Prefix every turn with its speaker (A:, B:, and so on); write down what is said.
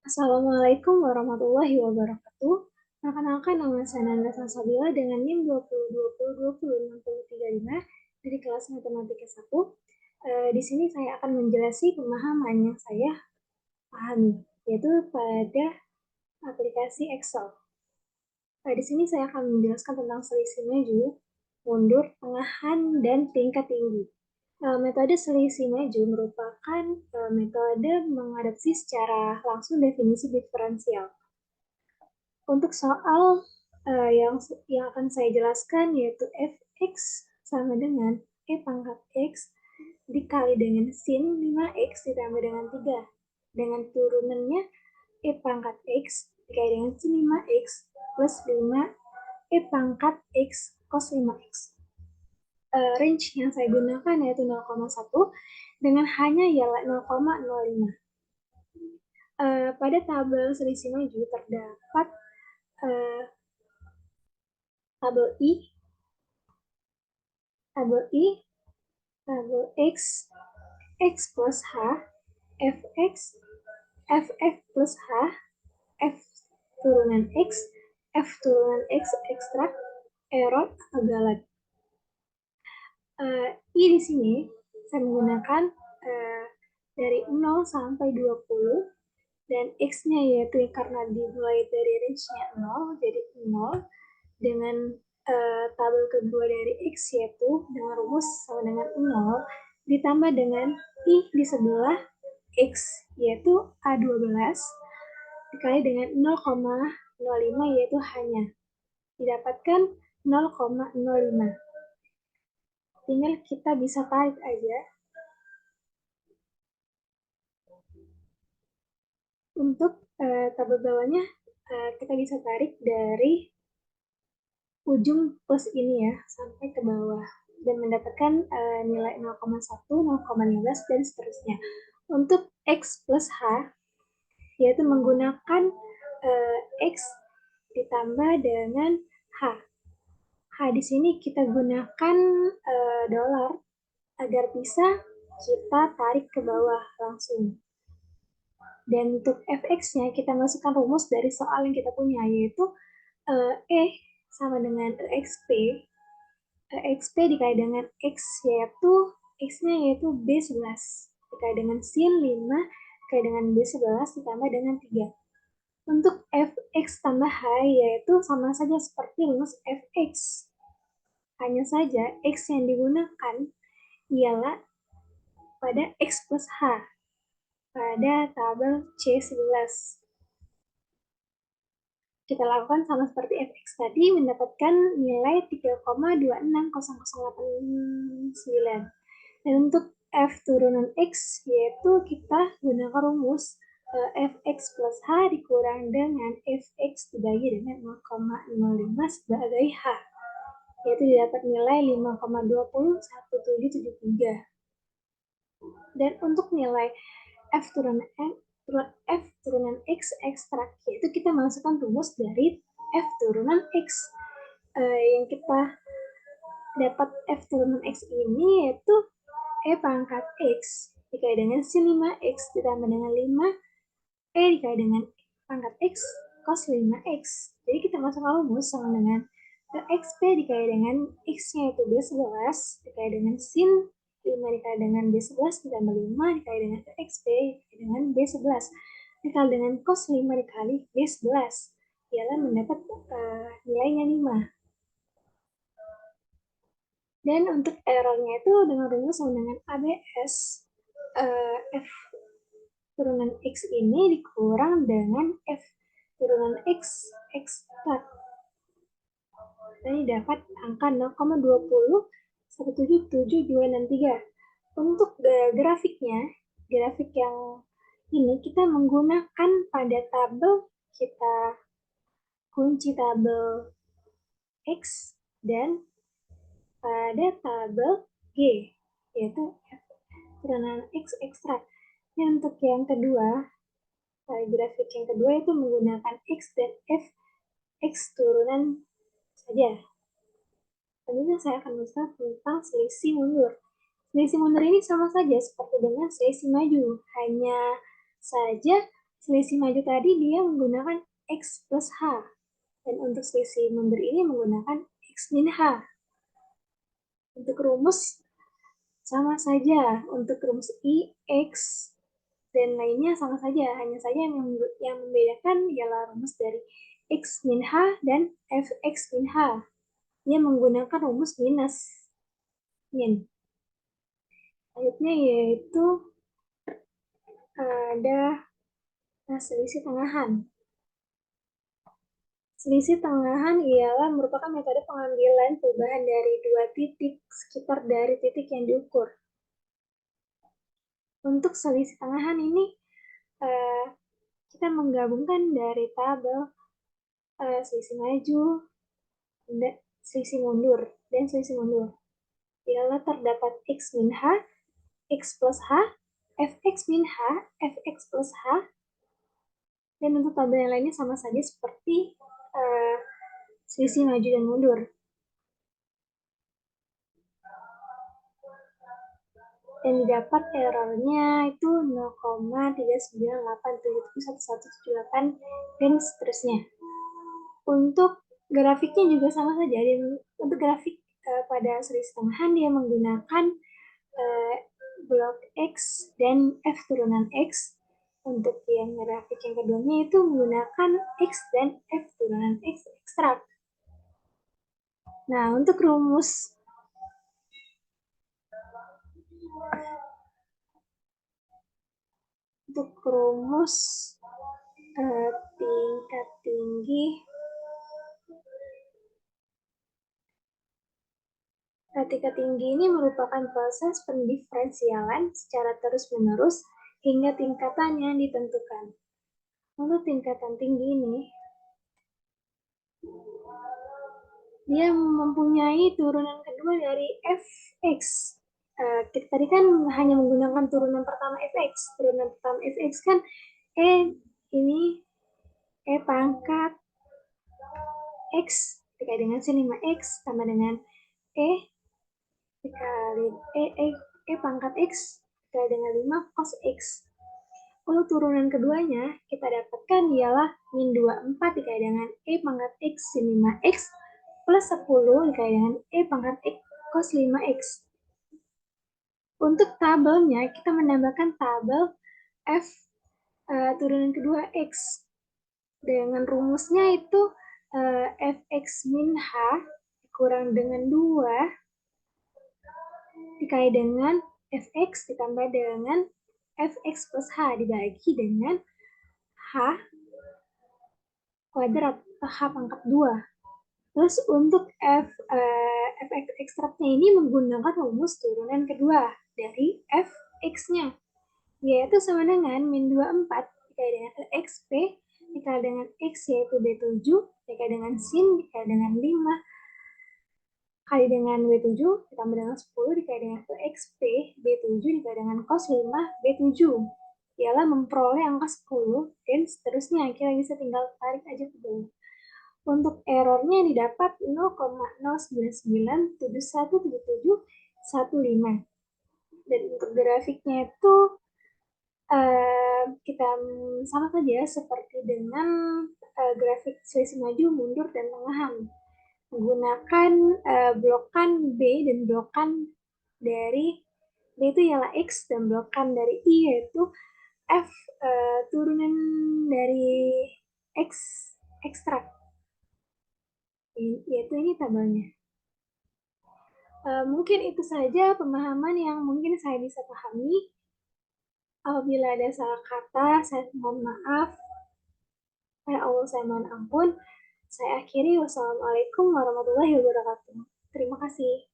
A: Assalamualaikum warahmatullahi wabarakatuh. Perkenalkan nama saya Nanda Salsabila dengan NIM 2020-2020-635 dari kelas Matematika 1. Di sini saya akan menjelaskan pemahaman yang saya pahami, yaitu pada aplikasi Excel. Di sini saya akan menjelaskan tentang selisih maju, mundur, tengahan, dan tingkat tinggi. Metode selisih maju merupakan metode mengadopsi secara langsung definisi diferensial. Untuk soal yang akan saya jelaskan yaitu fx sama dengan e pangkat x dikali dengan sin 5x ditambah dengan 3. Dengan turunannya e pangkat x dikali dengan sin 5x plus 5 e pangkat x cos 5x. Range yang saya gunakan yaitu 0,1 dengan hanya ialah 0,05. Pada tabel selisih maju terdapat tabel I, tabel X, X plus H, Fx, Fx plus H, F turunan X, F turunan X ekstrak, error atau galat. I di sini saya menggunakan dari 0 sampai 20 dan X-nya yaitu karena dimulai dari range-nya 0 jadi 0 dengan tabel kedua dari X yaitu dengan rumus sama dengan 0 ditambah dengan I di sebelah X yaitu A12 dikali dengan 0,05 yaitu hanya didapatkan 0,05. Tinggal kita bisa tarik aja. Untuk tabel bawahnya kita bisa tarik dari ujung plus ini ya sampai ke bawah dan mendapatkan nilai 0,1, 0,15 dan seterusnya. Untuk X plus H yaitu menggunakan X ditambah dengan H. H di sini kita gunakan dolar agar bisa kita tarik ke bawah langsung. Dan untuk fx-nya kita masukkan rumus dari soal yang kita punya yaitu E sama dengan EXP. EXP dikali dengan X yaitu X-nya yaitu B11 dikali dengan sin 5 dikali dengan B11 ditambah dengan 3. Untuk fx tambah h yaitu sama saja seperti rumus fx. Hanya saja x yang digunakan ialah pada x plus h pada tabel C11. Kita lakukan sama seperti fx tadi mendapatkan nilai 3,260089. Dan untuk f turunan x yaitu kita gunakan rumus fx plus h dikurang dengan fx dibagi dengan 0,05 sebagai h yaitu didapat nilai 5,201773. Dan untuk nilai f turunan X ekstrak yaitu kita masukkan rumus dari F turunan X yang kita dapat F turunan X ini yaitu E pangkat X dikali dengan sin 5X ditambah dengan 5 E dikali dengan pangkat X cos 5X. Jadi kita masukkan rumus sama dengan XP dikali dengan X-nya yaitu B11 dikali dengan sin 5 dikali dengan B11 ditambah 5 dikali dengan XP dikali dengan B11 dikali dengan cos 5 dikali B11 ialah mendapat nilainya 5. Dan untuk errornya itu dengan rumus sama dengan ABS F turunan X ini dikurang dengan F turunan X ekstrak. Ini dapat angka 0,20 177,263. Untuk grafiknya, grafik yang ini kita menggunakan pada tabel, kita kunci tabel X dan pada tabel G, yaitu F turunan X ekstrak. Dan untuk yang kedua, grafik yang kedua itu menggunakan X dan F, X turunan saja. Selanjutnya saya akan menjelaskan tentang selisih mundur. Selisih mundur ini sama saja seperti dengan selisih maju, hanya saja selisih maju tadi dia menggunakan X plus H. Dan untuk selisih mundur ini menggunakan X min H. Untuk rumus sama saja. Untuk rumus I, X, dan lainnya sama saja. Hanya saja yang membedakan ialah rumus dari X min H dan Fx min H. Dia menggunakan rumus minus. Min. Selanjutnya yaitu ada selisih tengahan. Selisih tengahan ialah merupakan metode pengambilan perubahan dari dua titik sekitar dari titik yang diukur. Untuk selisih tengahan ini, kita menggabungkan dari tabel selisih maju, selisih mundur, dan selisih mundur. Ialah terdapat X min H, X plus H, Fx min H, Fx plus H, dan untuk tabel yang lainnya sama saja seperti selisih maju dan mundur. Dan didapat errornya itu 0,398771178 dan seterusnya. Untuk grafiknya juga sama saja. Dan untuk grafik pada selisih tengahan dia menggunakan blok X dan F turunan X. Untuk yang grafik yang keduanya itu menggunakan X dan F turunan X ekstrak. Nah, untuk rumus tingkat tinggi tingkat tinggi ini merupakan proses pendiferensialan secara terus-menerus hingga tingkatan yang ditentukan. Untuk tingkatan tinggi ini, dia mempunyai turunan kedua dari fx. Tadi kan hanya menggunakan turunan pertama fx. Turunan pertama fx kan ini pangkat x dikali dengan sin 5x sama dengan dikali pangkat x dikali dengan 5 cos x. Untuk turunan keduanya kita dapatkan ialah min 24 dikali dengan pangkat x sin 5x plus 10 dikali dengan pangkat x cos 5x. Untuk tabelnya kita menambahkan tabel f turunan kedua x dengan rumusnya itu fx min h kurang dengan 2 dikali dengan fx ditambah dengan fx plus h dibagi dengan h kuadrat atau h pangkat 2. Terus untuk fx ekstraknya ini menggunakan rumus turunan kedua dari fx-nya, yaitu sama dengan min 24 dikali dengan xp dikali dengan x yaitu b7 dikali dengan sin dikali dengan 5 kali dengan W7 ditambah dengan 10 dikali dengan xp B7 dikali dengan cos 5 B7 ialah memperoleh angka 10 dan seterusnya. Kita bisa tinggal tarik aja ke bawah. Untuk errornya didapat 0,09717715 dan untuk grafiknya itu kita sama saja seperti dengan grafik selisih maju, mundur, dan tengahan. Menggunakan blokan B dan blokan dari B itu ialah X dan blokan dari I yaitu F turunan dari X ekstrak. Yaitu ini tabelnya. Mungkin itu saja pemahaman yang mungkin saya bisa pahami. Apabila ada salah kata, saya mohon maaf. Allah saya mohon ampun. Saya akhiri. Wassalamualaikum warahmatullahi wabarakatuh. Terima kasih.